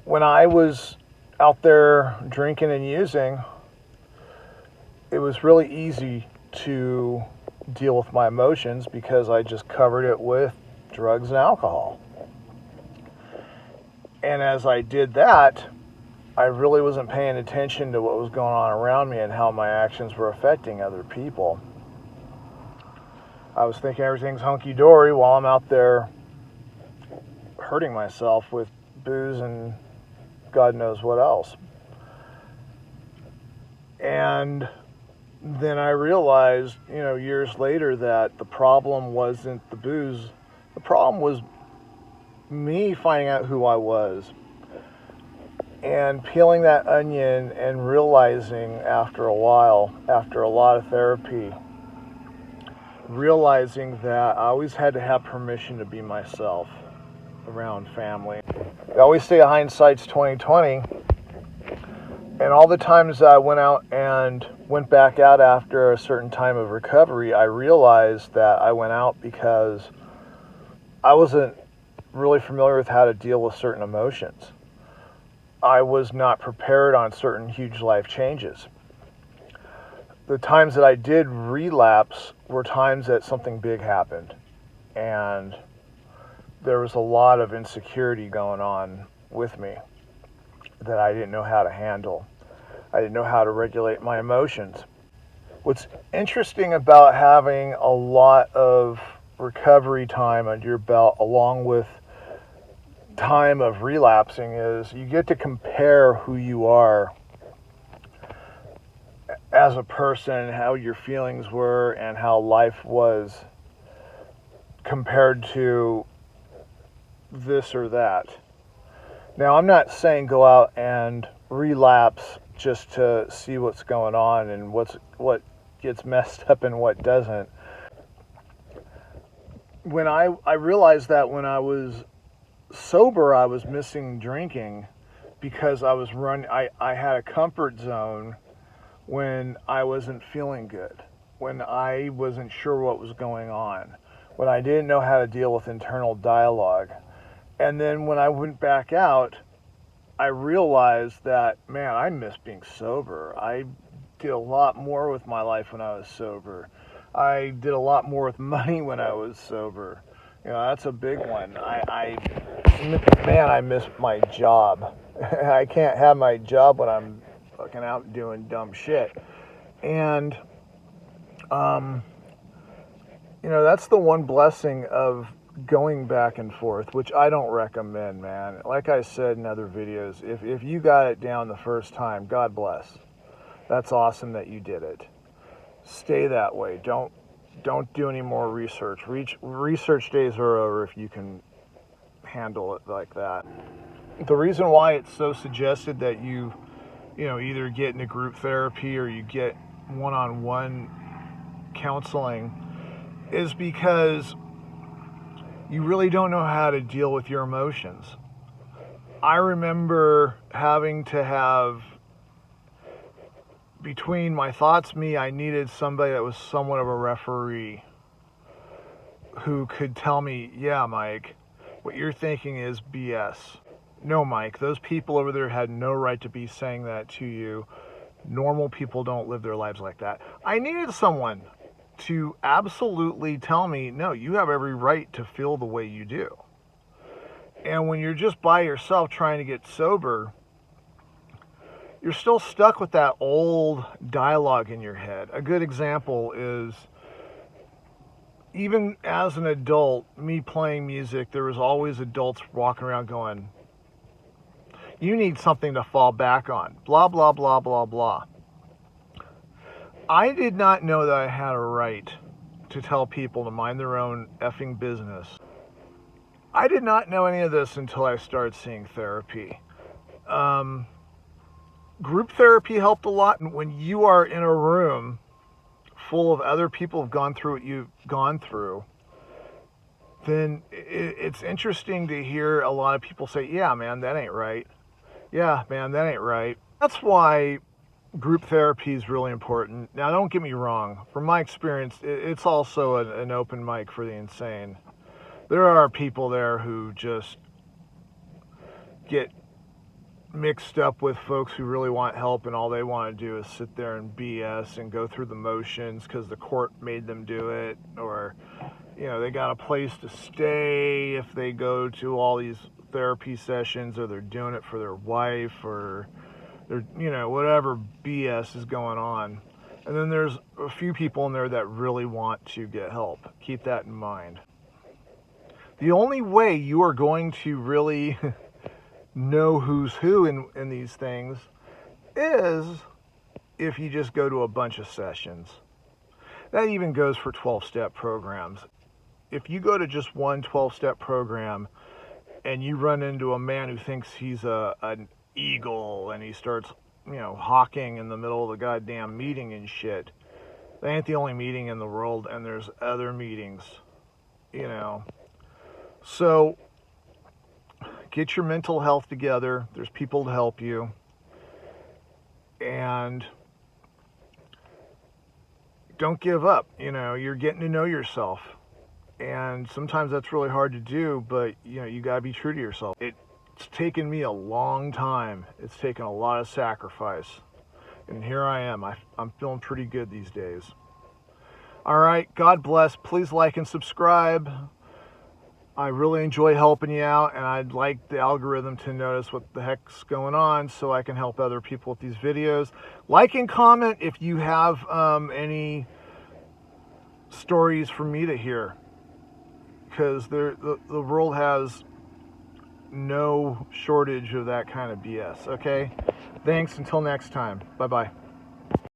when I was out there drinking and using, it was really easy to deal with my emotions because I just covered it with drugs and alcohol. And as I did that, I really wasn't paying attention to what was going on around me and how my actions were affecting other people. I was thinking everything's hunky-dory while I'm out there hurting myself with booze and God knows what else. And then I realized, years later that the problem wasn't the booze. The problem was me finding out who I was and peeling that onion and realizing after a while, after a lot of therapy, realizing that I always had to have permission to be myself around family. I always say hindsight's 20/20. And all the times I went out and went back out after a certain time of recovery, I realized that I went out because I wasn't really familiar with how to deal with certain emotions. I was not prepared on certain huge life changes. The times that I did relapse were times that something big happened. And there was a lot of insecurity going on with me that I didn't know how to handle. I didn't know how to regulate my emotions. What's interesting about having a lot of recovery time under your belt along with time of relapsing is you get to compare who you are as a person, how your feelings were, and how life was compared to this or that. Now, I'm not saying go out and relapse just to see what's going on and what gets messed up and what doesn't. When I realized that when I was sober, I was missing drinking because I was I had a comfort zone when I wasn't feeling good, when I wasn't sure what was going on, when I didn't know how to deal with internal dialogue. And then when I went back out, I realized that, man, I miss being sober. I did a lot more with my life when I was sober. I did a lot more with money when I was sober. That's a big one. I miss my job. I can't have my job when I'm fucking out doing dumb shit. And, that's the one blessing of going back and forth, which I don't recommend, man. Like I said in other videos, if you got it down the first time, God bless. That's awesome that you did it. Stay that way. Don't do any more research. Research days are over if you can handle it like that. The reason why it's so suggested that you either get into group therapy or you get one-on-one counseling is because you really don't know how to deal with your emotions. I remember having to have, between my thoughts, I needed somebody that was somewhat of a referee who could tell me, yeah, Mike, what you're thinking is BS. No, Mike, those people over there had no right to be saying that to you. Normal people don't live their lives like that. I needed someone to absolutely tell me, no, you have every right to feel the way you do. And when you're just by yourself trying to get sober, you're still stuck with that old dialogue in your head. A good example is, even as an adult, me playing music, there was always adults walking around going, you need something to fall back on, blah, blah, blah, blah, blah. I did not know that I had a right to tell people to mind their own effing business. I did not know any of this until I started seeing therapy. Group therapy helped a lot. When you are in a room full of other people who've gone through what you've gone through, then it's interesting to hear a lot of people say, yeah, man, that ain't right. Yeah, man, that ain't right. That's why group therapy is really important. Now, don't get me wrong. From my experience, it's also an open mic for the insane. There are people there who just get mixed up with folks who really want help and all they want to do is sit there and BS and go through the motions because the court made them do it, or they got a place to stay if they go to all these therapy sessions, or they're doing it for their wife, or they're whatever BS is going on. And then there's a few people in there that really want to get help. Keep that in mind. The only way you are going to really know who's who in these things is if you just go to a bunch of sessions. That even goes for 12-step programs. If you go to just one 12-step program and you run into a man who thinks he's an eagle and he starts hawking in the middle of the goddamn meeting and shit, that ain't the only meeting in the world, and there's other meetings, So get your mental health together. There's people to help you. And don't give up. You're getting to know yourself. And sometimes that's really hard to do, but you got to be true to yourself. It's taken me a long time. It's taken a lot of sacrifice. And here I am. I'm feeling pretty good these days. All right. God bless. Please like and subscribe. I really enjoy helping you out, and I'd like the algorithm to notice what the heck's going on so I can help other people with these videos. Like and comment if you have any stories for me to hear, because the world has no shortage of that kind of BS. Okay? Thanks. Until next time. Bye-bye.